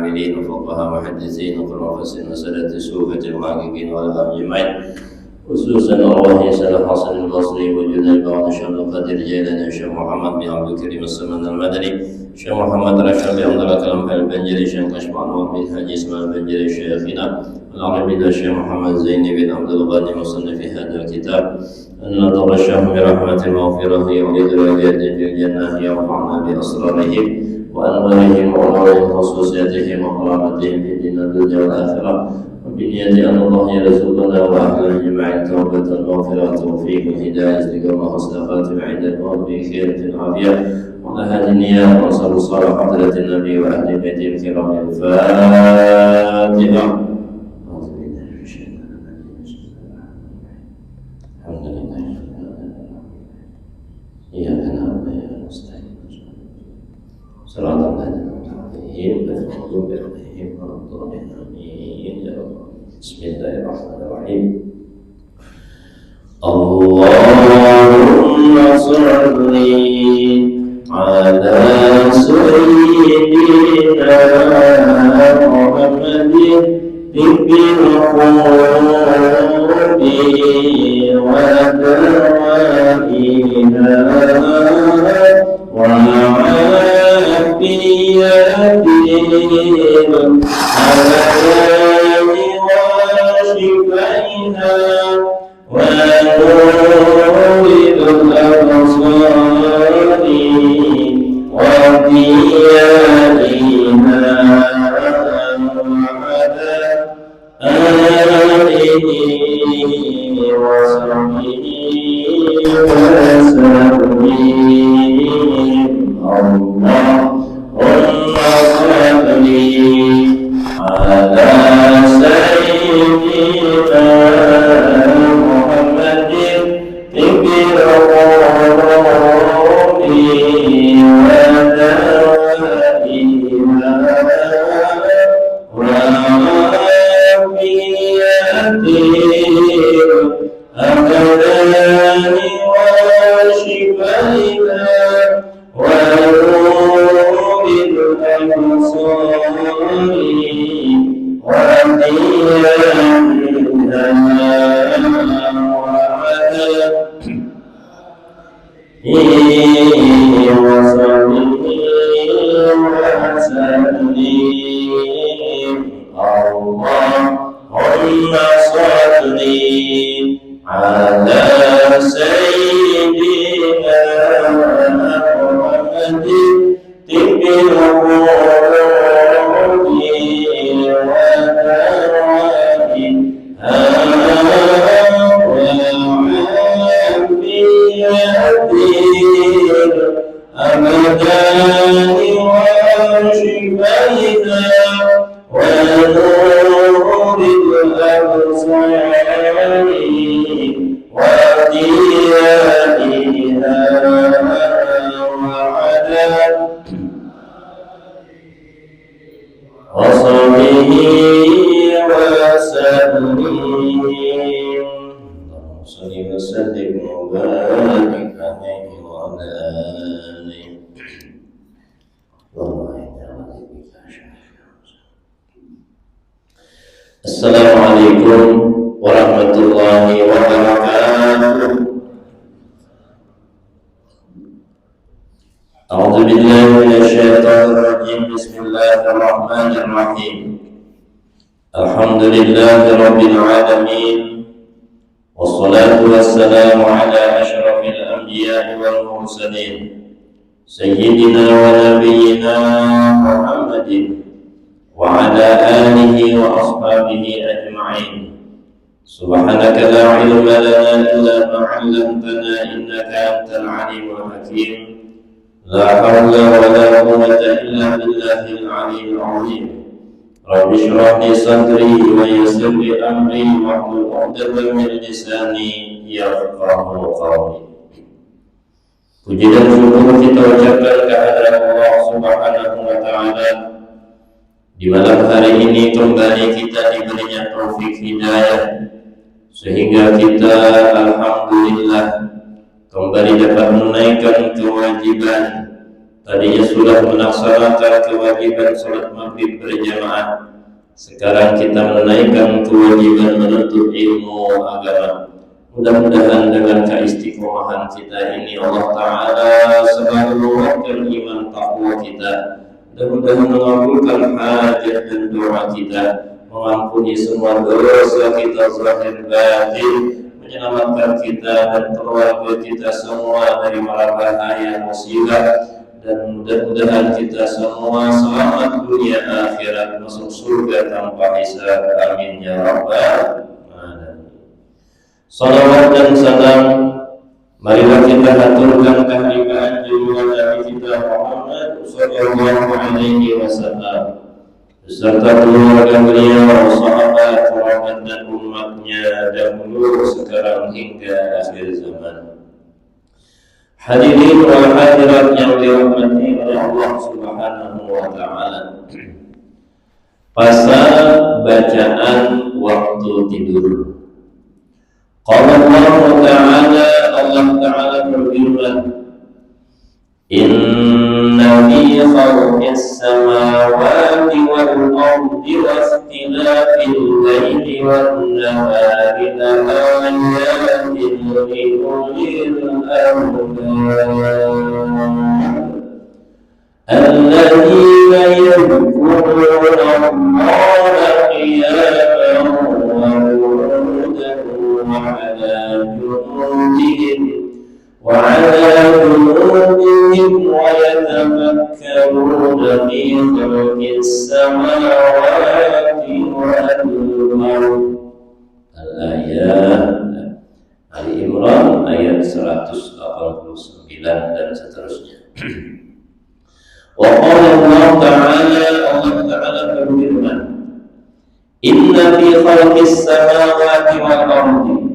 عاملين وفقهاء محدثين وقراء فسر مسألة السوفة المحققين والأهم أجمعين خصوصا أرواح سيد حسن البصري وجنيد بعض شيخ القادر الجيلاني الشيخ محمد بن عبد الكريم السمن المدني الشيخ محمد رشاد بن عبد الله كلام البنجري الشيخ كشف عنوان بن حاج اسماعيل البنجري شيخنا العربي الشيخ محمد زيني بن عبد الغني مصنف هذا الكتاب أن نترشح برحمة المغفرة يولد درجات في الجنة يرفعنا بأسرارهم وأنوارهم وأنوار خصوصياتهم وكرامتهم في دين الدنيا والآخرة وبنية أن الله يرزقنا وأهل الجماعة توبة المغفرة توفيق الهداية استقامة حسن خاتمة عند الموت بخير عافية وعلى هذه النية ونسأل الصلاة حضرة النبي وأهل بيته الكرام الفاتحة. الحمد لله إياك نعبد وإياك نستعين صراط الذين أنعمت عليهم غير المغضوب عليهم ولا الضالين آمين يا رب. بسم الله الرحمن الرحيم. اللهم صل على سيدنا محمد طب القلوب ودوائها وعافية الأبدان وشفائها ونور الأبصار وضيائها وصحبه وسلم. اللهم صل على سيدنا محمد طب القلوب ودوائها الأبدان وشفائها ونور الأبصار وضيائها اللهم صل على سيدنا محمد طب القلوب الأبدان وشفائها ونور الأبصار وضيائها وعلى وصحبه وسلم. اللهم صل وسلم وبارك عليه وعلى آله. Assalamualaikum warahmatullahi wabarakatuh. A'udzu billahi minasyaitonir rajim. Bismillahir rahim. Alhamdulillahi rabbil alamin. Wassalatu wassalamu ala asyrafil anbiya'i wal mursalin. Sayyidina wa nabiyyina Muhammadin wa ala alihi wa ashabihi ajma'in. Subhanaka la ilma lana illa ma 'allamtana innaka antal 'alimul hakim. La hawla wa la quwwata illa billahil 'aliyyil 'azim. Rabbi shrah li sadri wa yassir li amri wahlul 'uqdatam min lisani yafqahu qawli. Puji dan syukur kita ucapkan kehadirat Allah Subhanahu wa taala. Di malam hari ini kembali kita diberinya taufik hidayah sehingga kita alhamdulillah kembali dapat menunaikan kewajiban tadinya sudah melaksanakan kewajiban sholat maghrib berjamaah, sekarang kita menaikkan kewajiban menuntut ilmu agama. Mudah-mudahan dengan keistiqomahan kita ini Allah Ta'ala selalu menguatkan iman takwa kita, mudah-mudahan mengabulkan hajat dan doa kita, mengampuni semua dosa kita zahir batin, menyelamatkan kita dan keluarga kita semua dari mara bahaya musibah, dan mudah-mudahan kita semua selamat dunia akhirat, masuk surga tanpa hisab. Amin ya rabbal alamin. Salawat dan salam marilah kita haturkan kehadiran junjungan Nabi kita Muhammad sallallahu alaihi wasallam beserta keluarga beliau, sahabat, kerabat dan umatnya dahulu, sekarang hingga akhir zaman. Hadirin wal hadirat yang dirahmati oleh Allah Subhanahu wa taala. Pasal bacaan waktu tidur. Qala Allah Ta'ala berfirman, Inna fi khalqis samawati wal ardi wastilafil laili wan nahari laayatin liulil albab alladhina yadhkuruna Allaha qiyaman wa qu'udan وعلى جنوبهم ويتفكرون في خلق السماوات والأرض. Al-Ayat Ali Imran ayat 189 dan seterusnya. Wa qala Allah Ta'ala berfirman, Inna fi khalqis samawati wal ardi,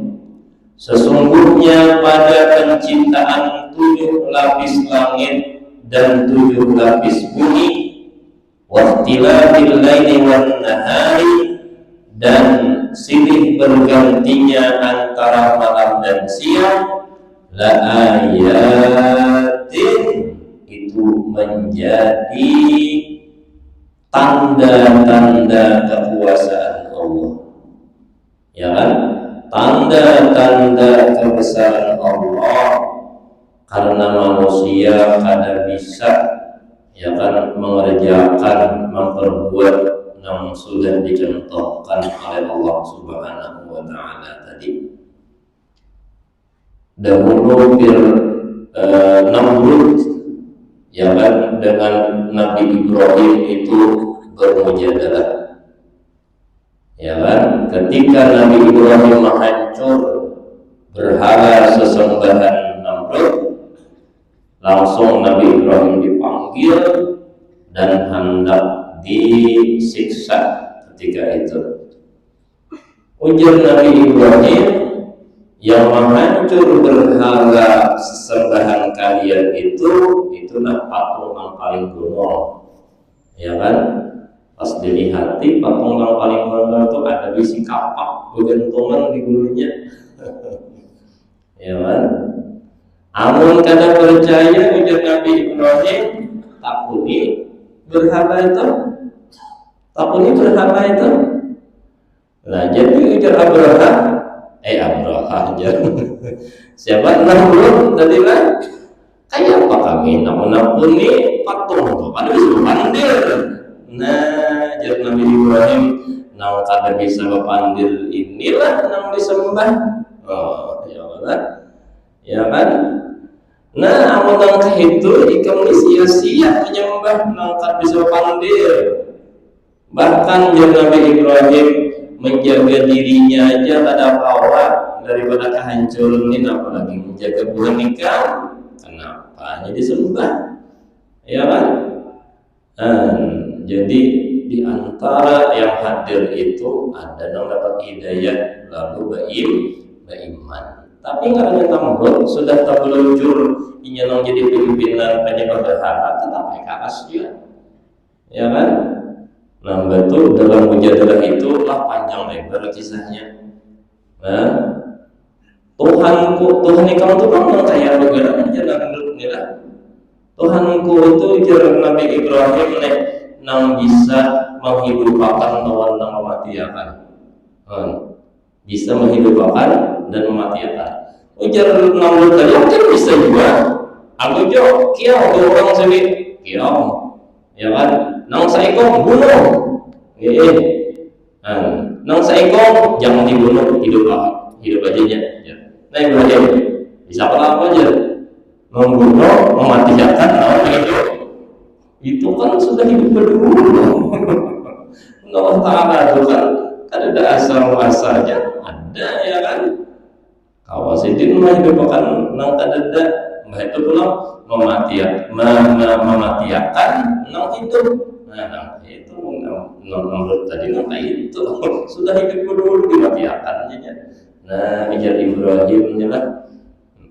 sesungguhnya pada penciptaan 7 lapis langit dan 7 lapis bumi, waqtilafil laili wan nahari, dan silih bergantinya antara malam dan siang, la ayatin, itu menjadi tanda-tanda kekuasaan Allah, ya kan? Tanda-tanda kebesaran Allah, karena manusia kada bisa, ya kan, mengerjakan, memperbuat yang sudah dicontohkan oleh Allah Subhanahu wa taala tadi. Dahulu Namrud, ya kan, dengan Nabi Ibrahim itu bermujadalah. Ya kan, ketika Nabi Ibrahim menghancur berhala sesembahan Namrud, langsung Nabi Ibrahim dipanggil dan hendak disiksa ketika itu. Ujar Nabi Ibrahim, yang menghancur berhala sesembahan kalian itulah patung yang paling kuno, ya kan? Pas dilihati patung yang paling kuno itu ada bisi kapak bergantungan di bulunya, ya kan? Amun kada percaya, ujar Nabi Ibrahim, takuni berhala itu. Nah, jadi ujar Abraha aja. Siapa Namrud tadi lah? Kayak apa kami nampuni patung itu? Kan bisa pandir. Nah, jadi Nabi Ibrahim nang kada bisa pandir inilah nang disembah. Oh, ya kan? Nah, amun nang itu ikam sia-sia menyembah nang kada bisa pandir. Bahkan Nabi Ibrahim menjaga dirinya aja ada kawat daripada kehancuran ini, apalagi menjaga bulan ikan. Kenapa hanya disembah, ya kan? Jadi di antara yang hadir itu ada yang dapat hidayah lalu beriman. Tapi karena Namrud sudah tergelincir ingin jadi pimpinan penyembah berhala, tetap keras dia, ya kan? Nah, betul, dalam mujadalah itulah panjang lebar kisahnya. Nah, Tuhan ikam itu kan yang kaya negara aja Namrud nila. Tuhanku itu jar Nabi Ibrahim nek nang bisa menghidupkan lawan nang mematikan. Bisa menghidupkan dan mematikan. Ujar Namrud tadi mungkin bisa juga. Aku jo kiau orang sini kiau, ya kan? Nang saiko bunuh, nang saiko jangan dibunuh, hidup aja nya. Nah Ibrahim bisa apa aja, membunuh, mematikan, hidup. Itu kan sudah hidup berdua. Allah Ta'ala itu kan ada asal muasalnya ada, ya kan? Kawasidin menghidupkan nang kadada, itu pula mematiakan nang hidup. Nah itu menurut tadi nang itu sudah hidup dulu dimatiakan aja. Nah ujar Ibrahim lah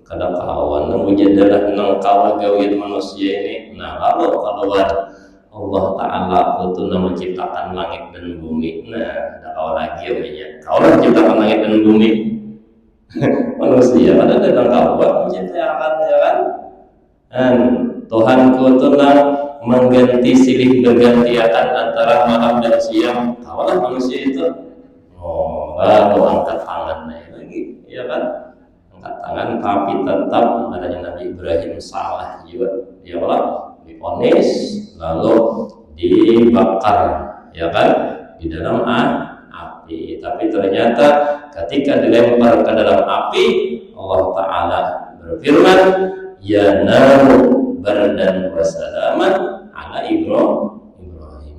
kada kawan nang ujadalah nang kawa gawin manusia ini. Nah kalau Allah Ta'ala itu menciptakan langit dan bumi. Nah ada kawan lagi ya, kalau menciptakan langit dan bumi manusia pada datang kawan menciptakan, ya kan? Tuhanku itu mengganti silih bergantian antara malam dan siang. Kawalah manusia itu. Lalu angkat tangan lagi, ya kan? Angkat tangan, tapi tetap adanya Nabi Ibrahim salah juga. Ya Allah, diponis lalu dibakar, ya kan? Di dalam api. Tapi ternyata ketika dilempar ke dalam api, Allah Ta'ala berfirman, ya naru bardan wa salaman ala Ibrahim.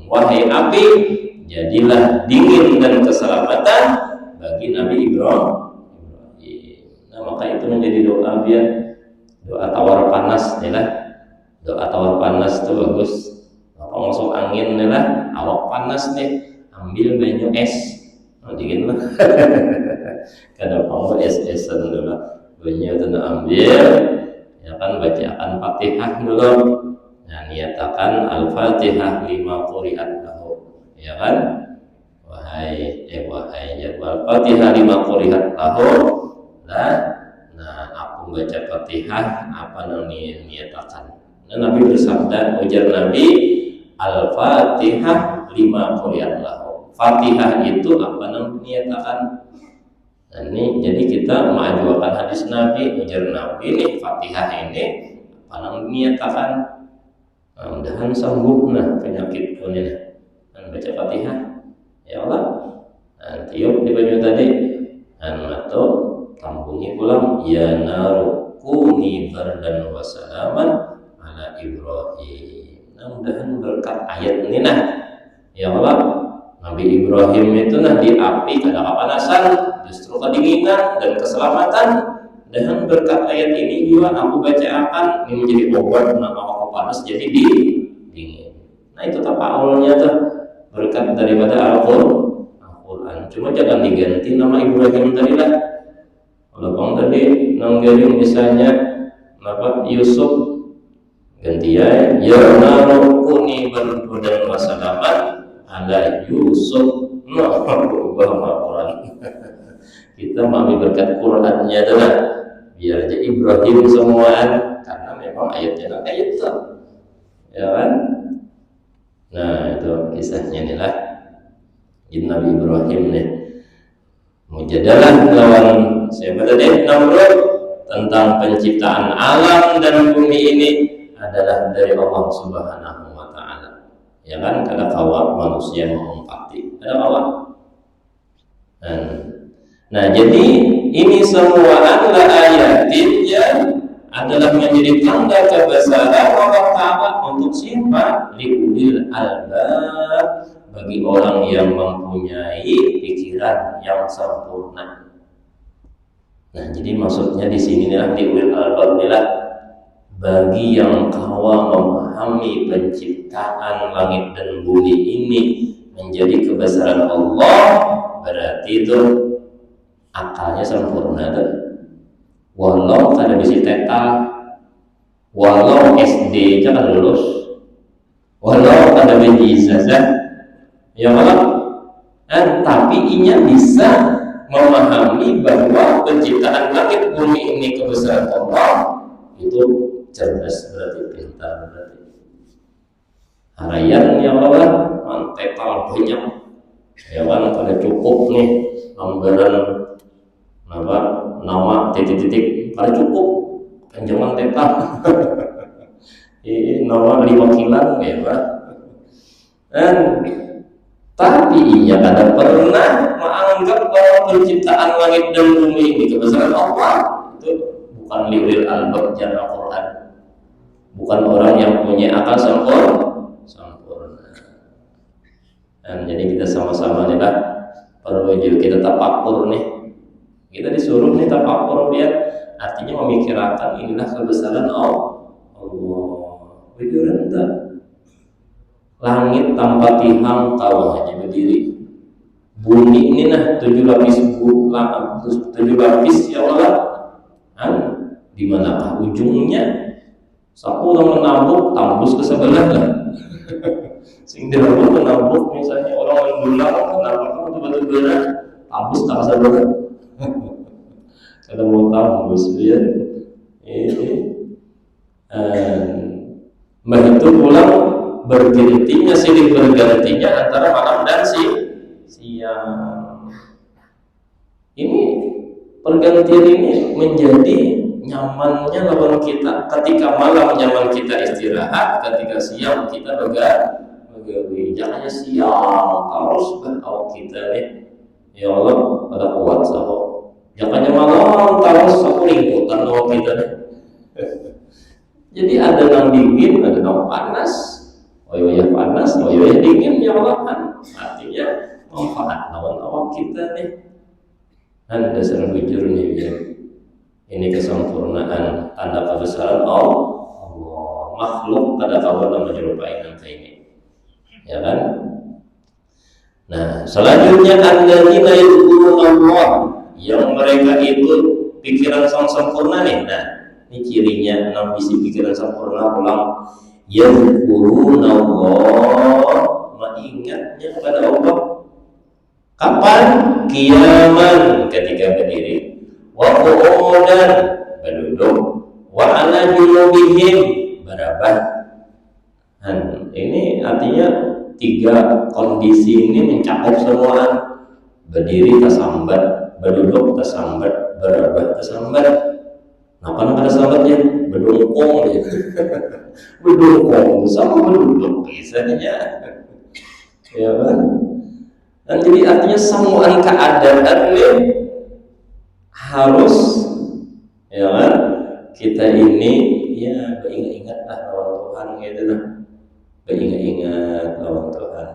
Wahai api, jadilah dingin dan keselamatan bagi Nabi Ibrahim. Nah maka itu menjadi doa biar doa tawar panas lah. Doa tawar panas itu bagus. Apa masuk angin lah, awak panas nih, ambil banyu es, dingin lah. Kadang kamu es-esan dulu, banyu itu ambil, ya kan, bacakan Fatihah dulu. Nah niatakan Al-Fatihah 5 quri'at lahu, ya kan? Wahai Al-Fatihah 5 quri'at lahu. Nah aku baca Fatihah apa namanya niatakan. Nah Nabi bersabda, ujar Nabi, Al-Fatihah 5 quri'at lahu. Fatihah itu apa namanya niatakan. Nah ini jadi kita mengajukan hadis Nabi, ujar Nabi nih Fatihah ini apa namanya niatakan. Mudah-mudahan sembuh penyakit ini. Dan baca Fatihah, ya Allah. Dan tiup di banyu tadi, dan atau tambungi pulang, ya naru kuni bardan wa salaman ala Ibrahim. Nah mudah-mudahan berkat ayat ini ya Allah, Nabi Ibrahim itu di api kada kepanasan, justru kedinginan dan keselamatan. Dan berkat ayat ini juga aku bacakan, ini menjadi obat awak panas jadi dingin. Nah itu awalnya berkat daripada Al-Quran. Cuma jangan diganti nama Ibrahim tadi lah. Kalau bang tadi nanggaring misalnya Yusuf, ganti ya narukuni berbudan wasalaman ala Yusuf. Ubah Al-Quran. Kita mengambil berkat Qurannya adalah biar jadi Ibrahim semuaan, karena memang ayatnya ayat itu, ya kan? Nah itu kisahnya inilah Nabi Ibrahim nih mujadalah lawan siapa tadi, Namrud, tentang penciptaan alam dan bumi ini adalah dari Allah Subhanahu wa Ta'ala, ya kan? Kada kawan manusia mengumpati, ada kawan. Nah jadi ini semua adalah ayatin yang adalah menjadi tanda kebesaran Allah Ta'ala untuk siapa? Liulil albab, bagi orang yang mempunyai pikiran yang sempurna. Nah jadi maksudnya di sini liulil albab bagi yang kawa memahami penciptaan langit dan bumi ini menjadi kebesaran Allah, berarti itu akalnya sempurna walau kada bisa tetal, walau SD aja kada lulus, walau kada ijazah, ya Allah, tapi inya bisa memahami bahwa penciptaan langit bumi ini kebesaran Allah itu cerdas berarti, pintar berarti. Harayan ya Allah, mantekal banyak. Ya kan, kada cukup nih anggaran nama titik-titik, kada cukup. Kanjangan tetal. Nama 5 kilan ya Pak. Dan tapi ia kada pernah menganggap bahwa penciptaan langit dan bumi ini kebesaran Allah. Itu bukan liul albab jana Quran. Bukan orang yang punya akal sempurna. Dan jadi kita sama-sama nih lah, perlu juga kita tafakur nih. Kita disuruh nih tafakur biar artinya memikirkan inilah kebesaran Allah. Berdiri rendah. Langit tanpa tihang kau hanya berdiri. Bumi ini nah 7 lapis ya Allah. Di manakah ujungnya? Sapu orang menabuk tembus ke sebelah lah. Sehingga orang menabuk misalnya orang mendulang kenapa kamu betul-betul tembus tak sebelah. Kalau mau tembus ya. Begitu pulang bergantinya silih bergantinya antara malam dan siang. Ini pergantian ini menjadi nyamannya lawan kita. Ketika malam nyaman kita istirahat, ketika siang kita begawi. Jangan siang terus berau kita nih. Ya Allah, pada kuat sahur. Jangan malam terus aku lingkutan lawan kita nih. Jadi ada yang dingin, ada yang panas. Ya panas, ya dingin ya Allah. Artinya manfaat lawan awak kita nih. Dan dasar bujur nih ya. Ini kesempurnaan tanda kebesaran Allah. Makhluk pada kawan menyerupai nanti ini. Ya kan? Nah, selanjutnya alladzina yadhkuruna Allah, yang mereka itu pikiran sempurna nih. Nah, ini cirinya 6 bisi pikiran sempurna ulang. Yadhkuruna Allah, mengingatnya kepada Allah. Kapan? Qiyaman, ketika berdiri. Wa qu'udan, berduduk. Wa ala junubihim, berabah. Dan ini artinya 3 kondisi ini mencakup semua. Berdiri tersambat, berduduk tersambat, berabah tersambat. Nah, kan ada sahabatnya berdongkong ya. Berdongkong sama berduduk biasanya. Ya kan? Dan jadi artinya semua keadaan ini harus ya kan? Kita ini ya ingat-ingatlah lawan Tuhan gitu lah. Ingat-ingat lawan Tuhan.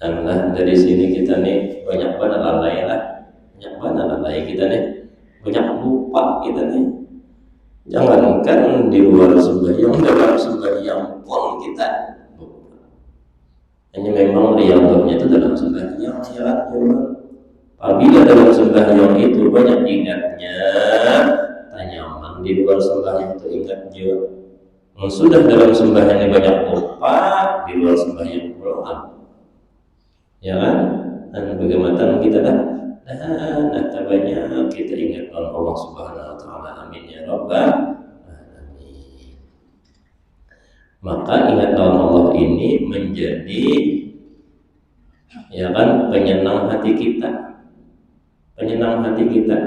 Dan dari sini kita nih banyak banget lalai lah. Banyak banget lalai kita nih. Banyak lupa kita nih. Jangankan di luar sembahyang, dalam sembahyang pun kita lupa. Hanya memang riyadhahnya itu dalam sembahyang ya. Apabila dalam sembahyang itu banyak ingatnya, tanyaman di luar sembahyang itu ingat juga. Sudah dalam sembahyang banyak lupa, di luar sembahyang pulang. Ya kan? Dan bagaimana kita dah? Dan banyak kita ingat Allah Subhanahu wa taala. Amin ya rabbal alamin. Maka ingat Allah ini menjadi ya kan penyenang hati kita. Penyenang hati kita.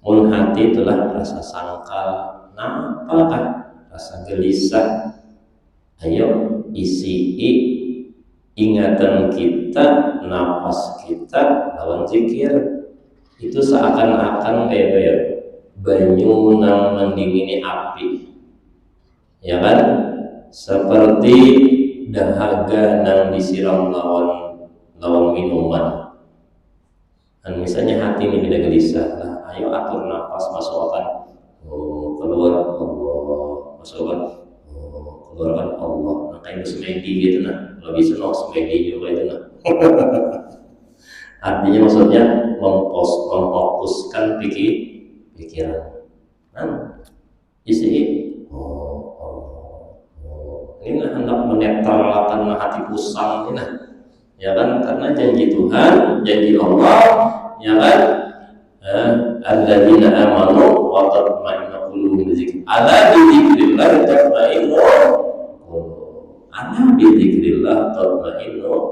Mun hati itulah rasa sangkal, nampakah rasa gelisah. Ayo isi ingatan kita, napas kita lawan zikir. Itu seakan-akan kayak banyu nang mendingini api. Ya kan? Seperti dahaga nang disiram lawan minuman. Dan misalnya hati ini tidak gelisah, lah ayo atur napas, masukkan keluar Allah, masukkan keluarkan Allah. Nah, kayak semedi gitu nah. Kalau bisa semedi juga itu nah. Artinya maksudnya memfokuskan pikiran. Nah, isi ini hendak menetralkan hati pusang ini nah. Ya kan, karena janji Tuhan, janji Allah, ya kan, alladzina amanu wa tatma'innu berzikir. Ala bi dzikrillah tatma'innul qulub. Ala bi dzikrillah tatma'innul qulub.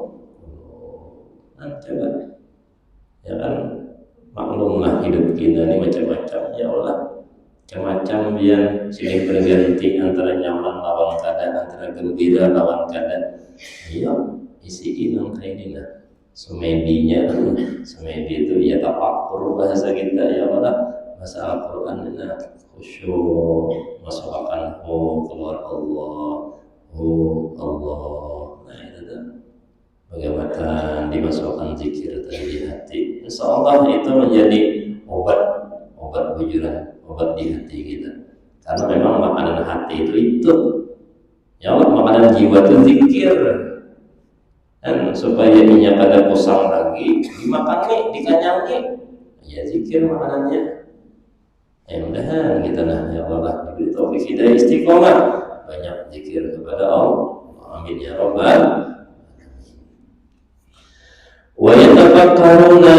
Coba. Ya kan, maklumlah hidup kita ini macam-macam, ya Allah. Macam biar silih berganti antara nyaman lawan kada, antara gembira lawan kada. Iya, isi nang kayak ini nah. Semedinya, semedi itu ya tafakkur bahasa kita, ya Allah. Bahasa Al-Quran ini khusyuk, masukkan keluar Allah, Allah. Nah itu tuh bagaimana dimasukkan zikir tadi di hati. Insya Allah itu menjadi obat bujuran, obat di hati kita. Karena memang makanan hati itu. Ya Allah, makanan jiwa itu zikir. Dan supaya ininya pada kosong lagi, dimakan nih, dikanyang nih, ya zikir makanannya. Ya mudah-mudahan kita ya Allah diberi taufik hidayah istiqomah, banyak zikir kepada Allah. Amin ya rabbal alamin. Wa yatafakkaruna,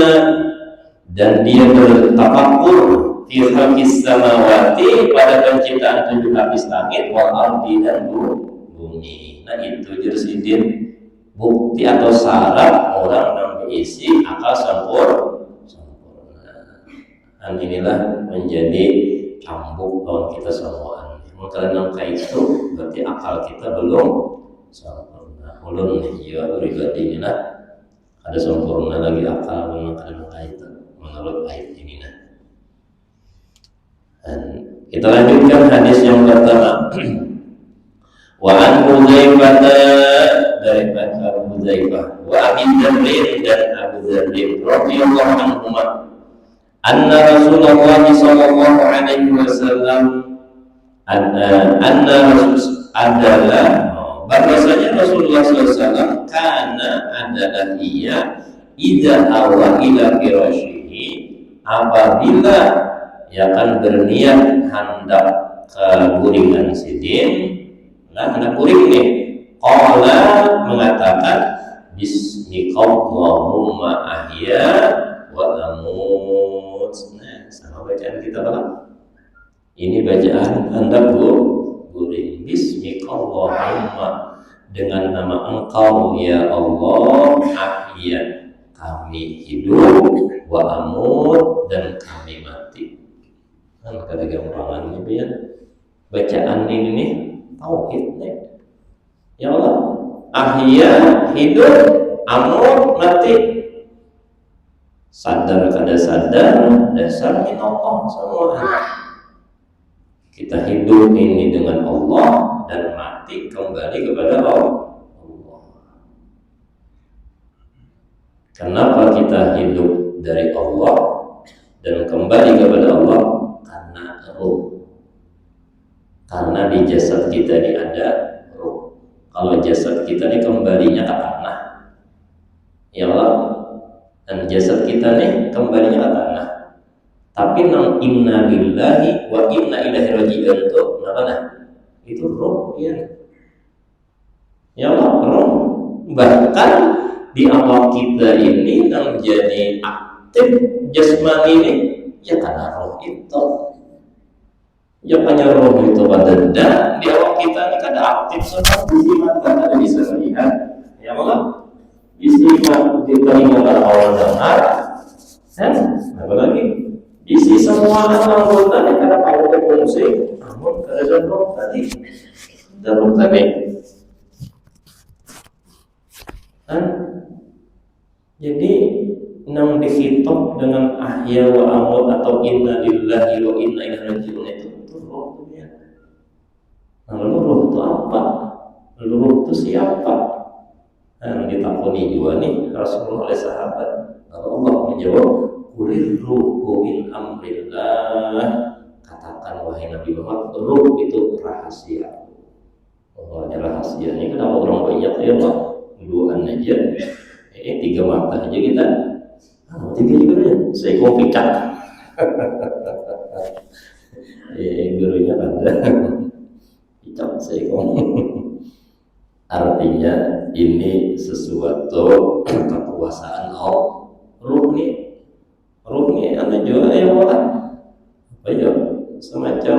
dan dia bertafakkur fi khalqis samawati, pada penciptaan 7 lapis langit, wal ardi, dan bumi. Nah itu jersidin bukti atau syarat orang yang berisi akal sempurna. Dan inilah menjadi cambuk lawan kita semua. Kalau nangka itu berarti akal kita belum sempurna. Ulun ya pribadi inilah ada sempurna lagi akal memang kada nangka itu menurut ayat ini nah. Dan kita lanjutkan hadis yang pertama. Wa an Hudzaifah, dari Abu Hudzaifah, wa Abi Dzar dan Abu Dzar radhiyallahu anhuma, anna Rasulullah sallallahu alaihi wasallam adalah bahwasanya Rasulullah SAW karena adalah ia idza awa ila firashihi, apabila ia akan berniat hendak ke guringan sidin. Nah, hendak guring nih, qala mengatakan bismikallahumma ahya wa amut. Nah, sama bacaan kita kan? Ini bacaan hendak guring. Bismikallahumma, dengan nama Engkau ya Allah, ahya, kami hidup, wa amut, dan kami mati. Kan kada gampangan gitu ya. Bacaan ini nih tauhid nih. Ya Allah, ahya, hidup, amut, mati. Sadar kada sadar, dasarnya Allah semua. Kita hidup ini dengan Allah dan mati kembali kepada Allah. Kenapa kita hidup dari Allah dan kembali kepada Allah? Karena ruh. Karena di jasad kita ini ada ruh. Kalau jasad kita ini kembalinya ke tanah, ya Allah, dan jasad kita ini kembalinya ke tanah. Tapi nang inna lillahi wa inna ilaihi raji'un itu apa? Itu roh, ya. Ya Allah, roh. Bahkan di awal kita ini yang menjadi aktif jasmani ini ya karena roh itu. Ya hanya roh itu pada di awal kita ini kada aktif semua di mata kada bisa melihat. Ya Allah, isi mata kita ini kada awal dengar. Apa lagi? Isi semua anggota ini kada tahu berfungsi. Namun kada roh tadi. Roh tadi. Jadi nang dihitung dengan ahya wa amut atau inna lillahi wa inna ilaihi raji'un itu roh ya. Nah, lalu roh itu apa? Lalu roh itu siapa? Nah, ditakuni juga nih Rasulullah oleh sahabat. Lalu Allah menjawab, "Qulir ruhu min amrillah." Katakan wahai Nabi Muhammad, roh itu rahasia. Oh, rahasia ini kenapa orang banyak ya Pak? Duaan aja. 3 mata aja kita. 3 juga ya. Saya kopi cat. Gurunya ada. Picat saya Artinya ini sesuatu kekuasaan Allah. Ruh nih anda juga yang orang. Apa ya? semacam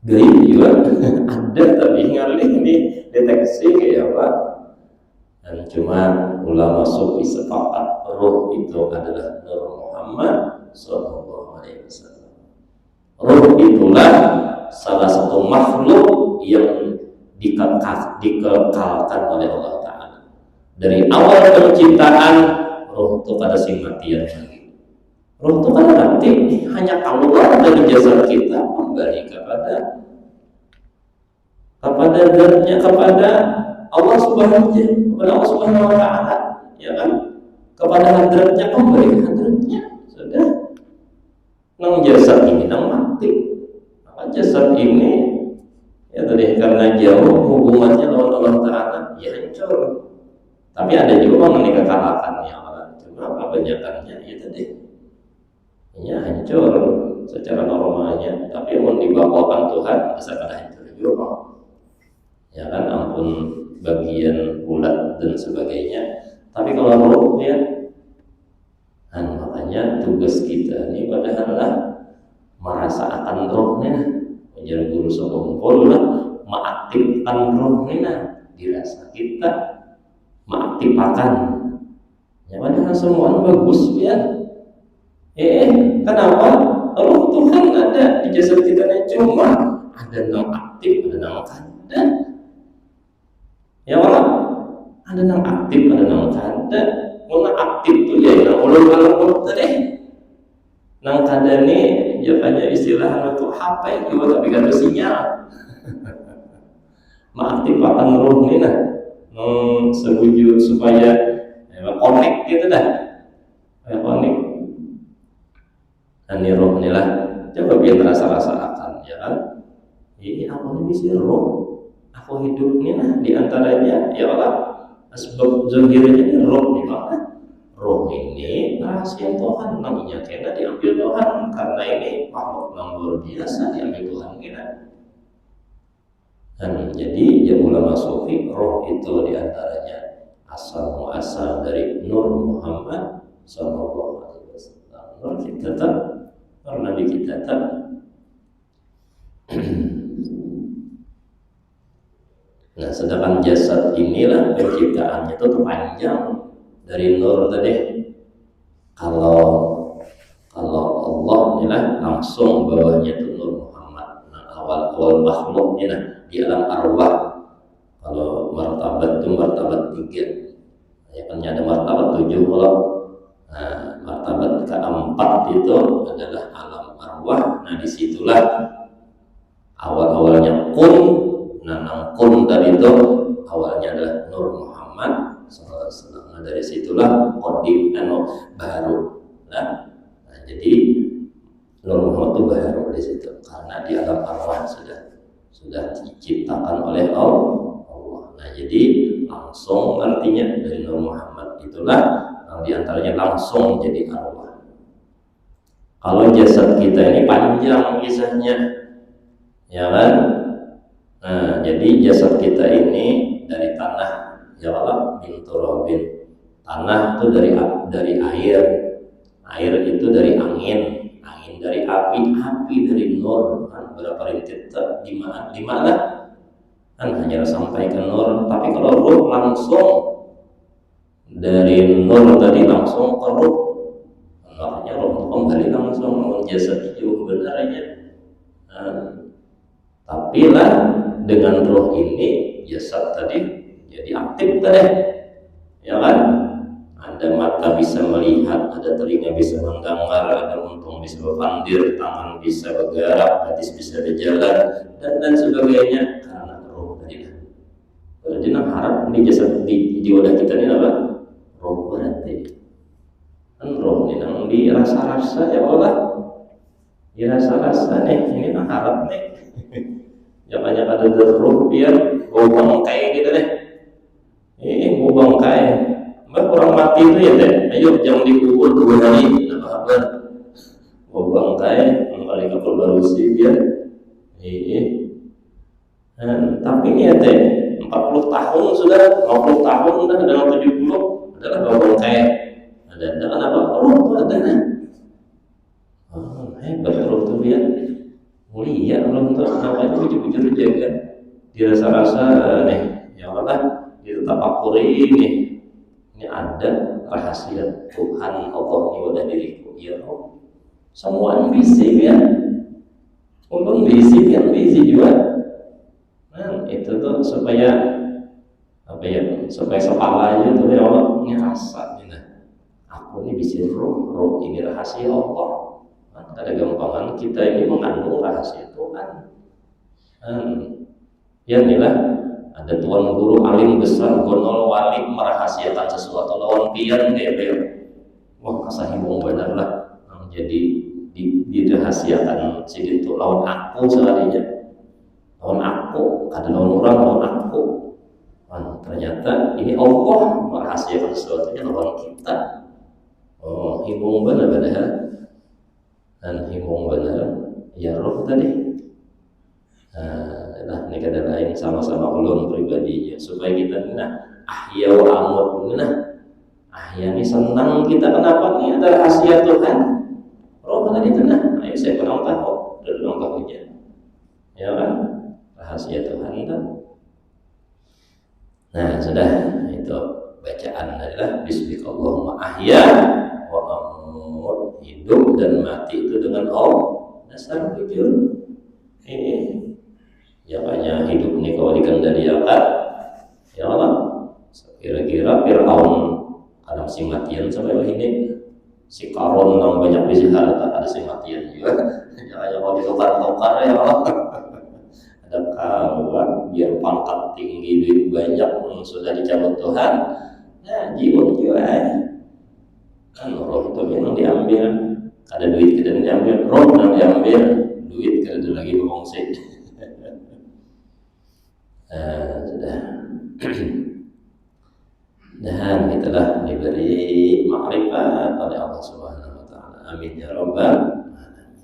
gaib juga ada, tapi ngalih ini deteksi kayak apa. Dan cuma ulama sufi sepakat ruh itu adalah Nur Muhammad Sallallahu Alaihi Wasallam. Ruh itulah salah satu makhluk yang dikekalkan oleh Allah Ta'ala. Dari awal penciptaan, ruh itu pada sing matian lagi. Ruh itu kan nanti hanya keluar dari jasad kita kembali kepada zatnya, kepada Allah Subhanahu wa Ta'ala, ya kan? Kepada hadratnya kembali, hadratnya sudah. Nang jasad ini nang mati. Maka jasad ini ya tadi karena jauh hubungannya dengan Allah Ta'ala, ya hancur. Tapi ada juga yang kekalahkannya Allah. Cuma kebanyakannya ya tadi, ya hancur secara normalnya. Tapi mau dibawakan Tuhan bisa kada hancur juga. Ya kan, ampun bagian ulat dan sebagainya. Tapi kalau roh ya, dan makanya tugas kita ini padahal merasa akan rohnya, menjadi guru sekumpul lah, mengaktifkan rohnya dirasa kita, mengaktifkan. Ya padahal semua bagus ya. Kenapa? Roh Tuhan ada di jasad kita, cuma ada yang aktif, ada yang kada. Ya Allah, ada yang aktif, ada yang kada. Mau aktif tuh ya, yang ulur tadi. Nang kada nih, jawabannya istilah itu HP juga tapi kada sinyal. Mengaktifkan roh ini setuju supaya connect gitu dah, connect. Dan roh inilah coba biar terasa-rasakan, ya kan? Ini aku ini bisa roh. Aku hidupnya di antaranya ya Allah sebab zahirnya ini roh nih mana? Roh ini rahasia Tuhan, namanya kena diambil Tuhan karena ini makhluk yang luar biasa diambil Tuhan kita. Dan jadi ya ulama sufi roh itu di antaranya asal muasal dari Nur Muhammad Sallallahu Alaihi Wasallam. Nur kita tak, Nur Nabi kita tak. Nah, sedangkan jasad inilah penciptaannya itu terpanjang dari nur tadi. Kalau Allah inilah langsung bawahnya itu Nur Muhammad. Nah, awal makhluk ini di alam arwah. Kalau martabat itu martabat 3. Ya kan ada martabat 7 kalau. Nah, martabat keempat itu adalah alam arwah. Nah, disitulah awal-awalnya kun. Nah, kun tadi itu awalnya adalah Nur Muhammad SAW. Nah, dari situlah kodim baru. Nah, jadi Nur Muhammad itu baru di situ karena di alam arwah sudah diciptakan oleh Allah. Nah, jadi langsung artinya dari Nur Muhammad itulah yang diantaranya langsung jadi arwah. Kalau jasad kita ini panjang kisahnya, ya kan? Nah, jadi jasad kita ini dari tanah, ya Allah, min turabin. Tanah itu dari air. Air itu dari angin dari api dari nur. Kan berapa rintik di mana? Kan hanya sampai ke nur, tapi kalau ruh langsung dari nur tadi langsung ke ruh. Makanya ruh kembali langsung jasad itu benarnya. Tapi lah dengan roh ini jasad tadi jadi aktif tadi, ya kan? Ada mata bisa melihat, ada telinga bisa mendengar, ada untung bisa berpandir, tangan bisa bergerak, hati bisa berjalan dan sebagainya karena roh tadi. Jadi harap di jasad di wadah kita ini apa? Roh berarti. Kan roh ini nang dirasa-rasa ya Allah. Dirasa-rasa nih, ini harap nih. Jangan ada roh biar gobang kayak gitu deh. Ini gobang kayak. Mbak orang mati itu ya deh. Ayo jangan dikubur 2 hari. Apa-apa. Gobang kayak kembali ke perbarusi biar. Tapi ini ya deh. 40 tahun sudah, 50 tahun sudah, dalam 70 adalah gobang kayak. Ada kan apa? Roh itu ada. Hebat roh itu biar. dirasa-rasa nih, ya Allah, ditapakuri nih, ini ada rahasia Tuhan Allah ini pada diriku, ya Allah. Semua bisik ya, ulun bisik kan bisik juga. Nah itu tuh supaya apa ya, supaya kepalanya tuh ya Allah ini rasa nih, aku ini bisa roh ini rahasia Allah. Kan ada gampangan kita ini mengandung rahasia Tuhan. Ya inilah ada tuan guru alim besar gonol wali merahasiakan sesuatu lawan pian kayak wah asa hibung bener lah. Jadi dirahasiakan sini itu lawan aku sekalinya, lawan aku ada lawan orang lawan aku. Ternyata ini Allah merahasiakan sesuatunya lawan kita. Oh hibung bener dan hibung bener ya roh tadi. Nah ini kada lain sama-sama ulun pribadi ya, supaya kita ahya wa amut ahya ini senang kita, kenapa nih ada rahasia Tuhan roh tadi itu ayo saya kurang tahu dari orang tahunya ya kan rahasia Tuhan itu. Nah sudah itu bacaan adalah bismillahirrahmanirrahim ahya wa amut, hidup dan mati itu dengan Allah. Dasar jujur ini ya banyak hidup ini kalau dikendalikan ya Allah. Kira-kira Fir'aun kadang si matian sampai ini si Karun yang banyak bisa harta ada si matian juga jangan mau ditukar-tukar ya Allah. Ada kawan biar pangkat tinggi duit banyak sudah dicabut Tuhan, nah jiwa juga kan roh itu memang diambil, ada duit kita diambil, roh yang diambil, duit kada lagi mengungsi. Sudah dan itulah diberi makrifat oleh Allah Subhanahu wa taala. Amin ya rabbal alamin.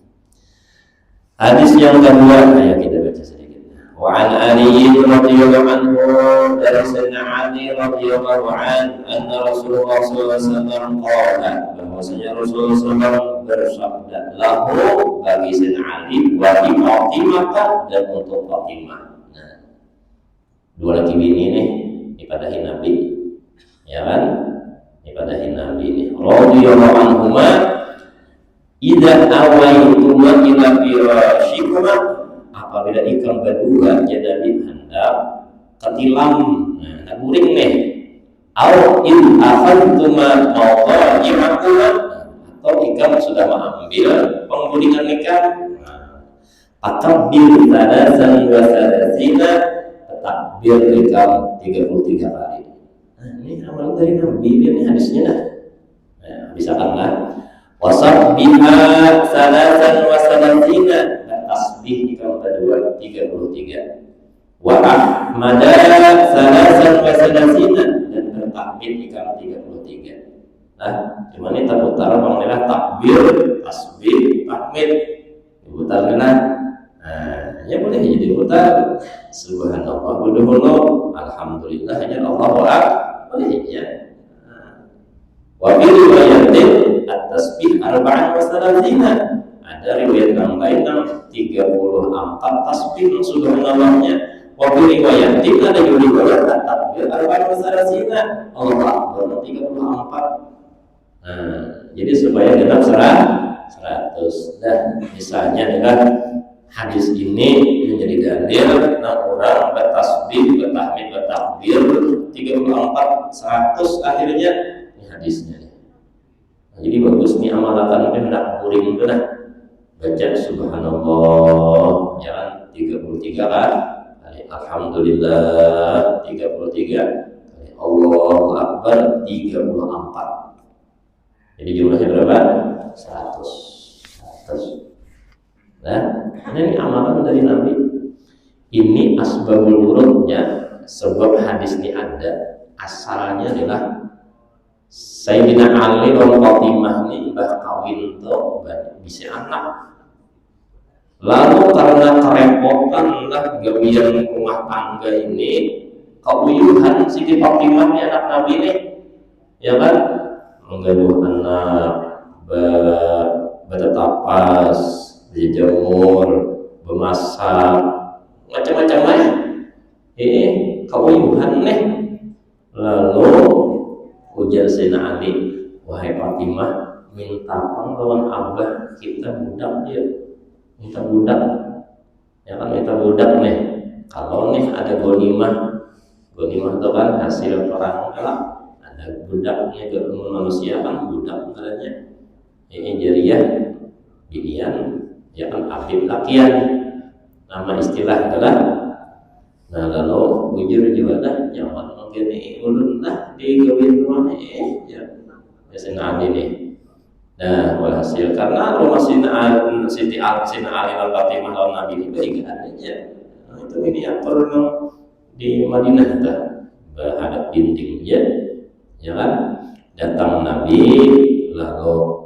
Hadis yang kedua ayo kita baca sedikit. Wa an Ali radhiyallahu anhu, dari Sayyidina Ali radhiyallahu anhu, anna Rasulullah sallallahu alaihi wasallam qala, bahwasanya Rasulullah SAW bersabda, lahu bagi Sayyidina Ali wa li Fatimah dan untuk Fatimah. Dua laki bini nih ibadahin Nabi, ya kan? Ibadahin Nabi ini. Radhiyallahu anhuma, idza awaituma ila firashikuma, apabila ikam berdua jadi hendak ketilam, nah guring nih. Au in akhadtuma mawda'imakuma, atau ikam sudah mengambil penggulingan ikam. Akabil salasan wa salasina, takbir ikam 33 kali. Nah, ini amalan dari Nabi, ini hadisnya dah. Nah, misalkan lah, wasabbiha salasan wa salasina, tasbih ikam kedua 33. Wa ahmada salasan wa salasina, dan bertakbir ikam 33. Nah, cuman ini terputar panggilan takbir, tasbih, tahmid. Diputar kena. Nah, ya boleh jadi putar. Subhanallah, walhamdulillah, alhamdulillah, hanya Allahu akbar, boleh ya. Wa bi riwayatin at-tasbih 34. Ada riwayat yang lain yang 34 tasbih subhanallahnya. Wa bi riwayatin ada juga riwayat at-takbir 34. Allahu akbar 34. Nah, jadi supaya genap 100. Dan misalnya dengan hadis ini menjadi dalil orang bertasbih, bertahmid, bertakbir 34, 100 akhirnya ini hadisnya. Nah, jadi bagus nih amalkan hendak kuring itu dah. Baca subhanallah jangan 33 kan. Alhamdulillah 33, Allahu akbar 34. Jadi jumlahnya berapa? 100. Nah, ini amalan dari Nabi. Ini asbabul wurudnya, sebab hadis ini ada asalnya adalah Sayyidina Ali dan Fatimah ini kawin tuh bisa anak. Lalu karena kerepotan lah gawian rumah tangga ini, keuyuhan Siti Fatimah ini anak Nabi ini, ya kan, menggaduh anak, bertetapas, dijemur, memasak, macam-macam lain. Kauyuhan nih. Lalu ujar Sayyidina Ali, wahai Fatimah, minta lawan abah kita budak dia, minta budak, ya kan, minta budak nih. Kalau nih ada gonimah itu kan hasil perang kan, ada budaknya, manusia kan budak katanya, ini jariyah binian, ya kan, abid lakian, nama istilah adalah. Nah lalu bujur juga dah jangan menggini ulun lah di gawin rumah ya biasanya Ali nih. Nah walhasil karena rumah Siti Ali dan Fatimah lawan Nabi ini baik adanya. Nah, itu ini yang perlu di Madinah dah berhadap dindingnya, ya kan, datang Nabi lalu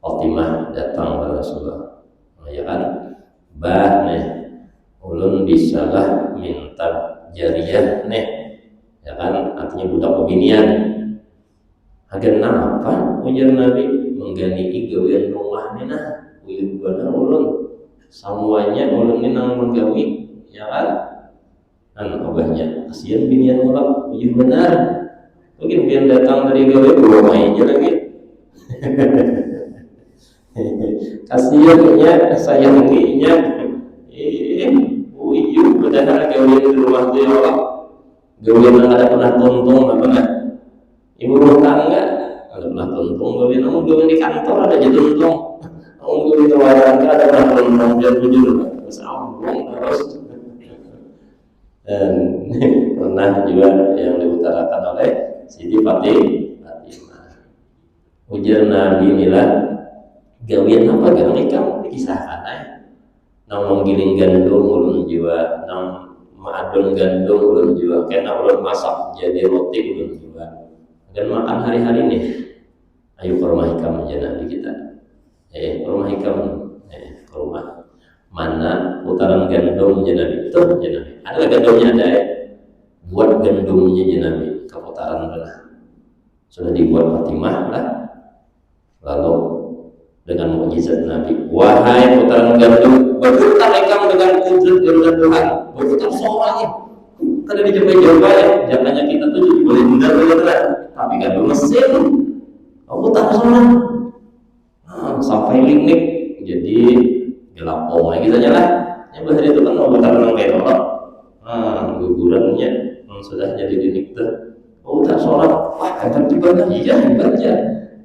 Fatimah datang ke Rasulullah, ya kan, bah nih ulun bisalah minta jariyah nih, ya kan, artinya budak pebinian. Agar apa ujar Nabi menggani gawean rumah nih nah uyuh bener ulun semuanya ulun ini nang menggawi, ya kan, abahnya kasihan binian ulun uyuh bener mungkin biar datang dari gawe rumah aja lagi. Kasihannya sayanginya uyuh padahal gawean di rumah dia Allah gawean yang ada pernah tuntung apa nah ibu rumah tangga ada pernah tuntung gawean, namun gawean di kantor ada jadi tuntung, namun gawean di luar tangga ada pernah tuntung biar bujur sambung terus. Dan pernah juga yang diutarakan oleh Siti Fatimah, ujar Nabi inilah gawean apa gang kamu dikisahkan nang menggiling gandum ulun jiwa, nang maadon gandum ulun jiwa, kena ulun masak jadi roti ulun jiwa, dan makan hari-hari nih. Ayo ke rumah hikam aja Nabi kita, ke rumah hikam, ke rumah mana putaran gandum aja Nabi itu aja Nabi, ada gandumnya ada buat gandumnya aja Nabi ke putaran belah sudah dibuat Fatimah lah. Lalu dengan mukjizat Nabi, wahai putaran gandum, berputar ekam dengan kudrat garuda Tuhan, berputar soalnya. Kada dicoba-coba ya, jangannya kita tuh jadi boleh benar tapi gandum mesin, putar soalnya, sampai linik jadi gelapong lagi saja lah. Yang bahari itu kan putar nang kayak gugurannya sudah jadi linik tuh, putar soalnya, wah hebat juga, iya hebat ya.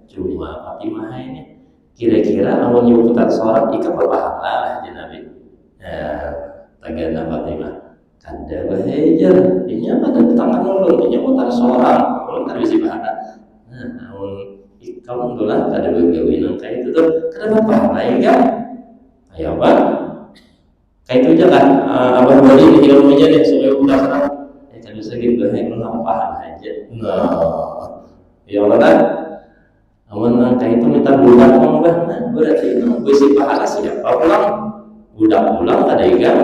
Cuma Fatimah ini kira-kira namun nyebutan sholat ikan berpahala lah ya Nabi. Tagana Fatimah kada bahajar ini pada tangan ulun ini putar sholat ulun kada bisa pahala. Namun ikan dolah kada begawinan kayak itu tuh kada berpahala ya kan. Ayo apa kayak itu aja kan abah bari ini ilmunya nih supaya udah senang kada bisa gitu bahaya pahala aja. Nah ya Allah amun angka itu minta budak mengubah, nah berarti itu besi pahala siapa pulang budak pulang kada ikan,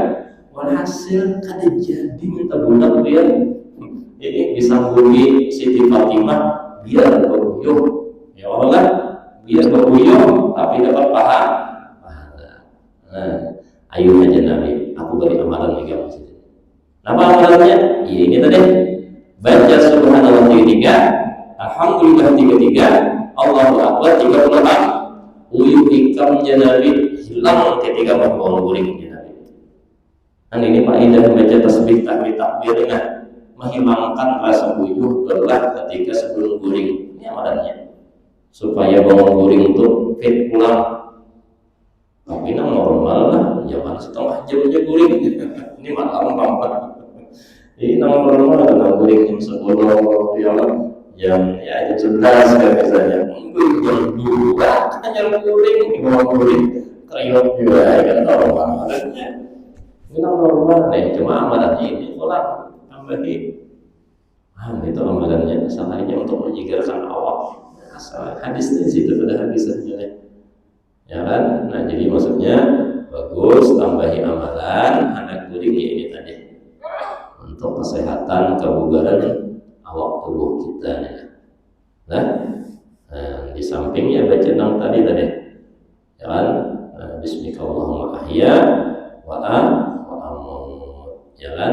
walhasil kada jadi minta budak biar ini disambungi Siti Fatimah biar beruyuh, ya Allah biar beruyuh tapi dapat pahala. Nah, ayo aja Nabi, aku beri amalan nih kamu. Apa amalannya? Ya ini tadi baca subhanallah 3, alhamdulillah 3, Allahu Akbar 36. Uyuh ikamnya Nabi hilang ketika membangun guringnya Nabi. Dan ini faedah membaca tasbih tahmid takbir menghilangkan rasa uyuh belah ketika sebelum guring. Ini amalannya supaya bangun guring itu fit pulang. Tapi nang normal lah, jangan setengah jam aja guring. Ini malam banget. Ini nang normal nang guring jam 10 ya Allah. Jam 11 kan misalnya, jam 2 hanya guring, guring kriuk juga kan normal. Ini normal nih, cuma amalannya ini pulang tambahin. Itu amalannya seharinya untuk menjigarkan awak. Asal hadis di situ ada hadisnya nih, ya kan? Nah jadi maksudnya bagus tambahi amalan anak guring ini tadi untuk kesehatan kebugaran awak tubuh kita. Nah, di sampingnya baca nang tadi, ya kan? Bismillahirrahmanirrahim wa amut, ya kan?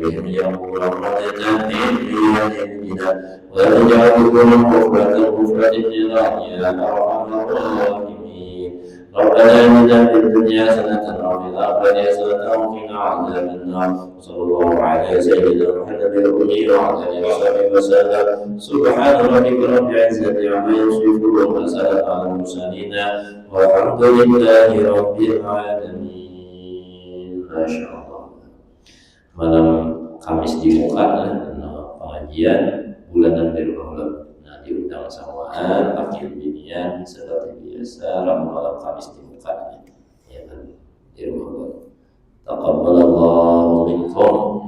بهم يقول رمضة بنا ولا تجعل كل غفرة الجيران يا أرحم الراحمين. ربنا آتنا في الدنيا حسنة وفي الآخرة حسنة وقنا عذاب النار. صلى الله على سيدنا محمد الأمي وعلى آله وصحبه وسلم. سبحان ربك رب العزة عما يصفون وسلام على المرسلين والحمد لله رب العالمين. Masya Allah. Malam Kamis dibuka pengajian bulanan Birul. Nah, diundang samaan, akhir binian seperti biasa. Malam Kamis dibuka, ya kan? Birul. Taqabbalallahu minkum.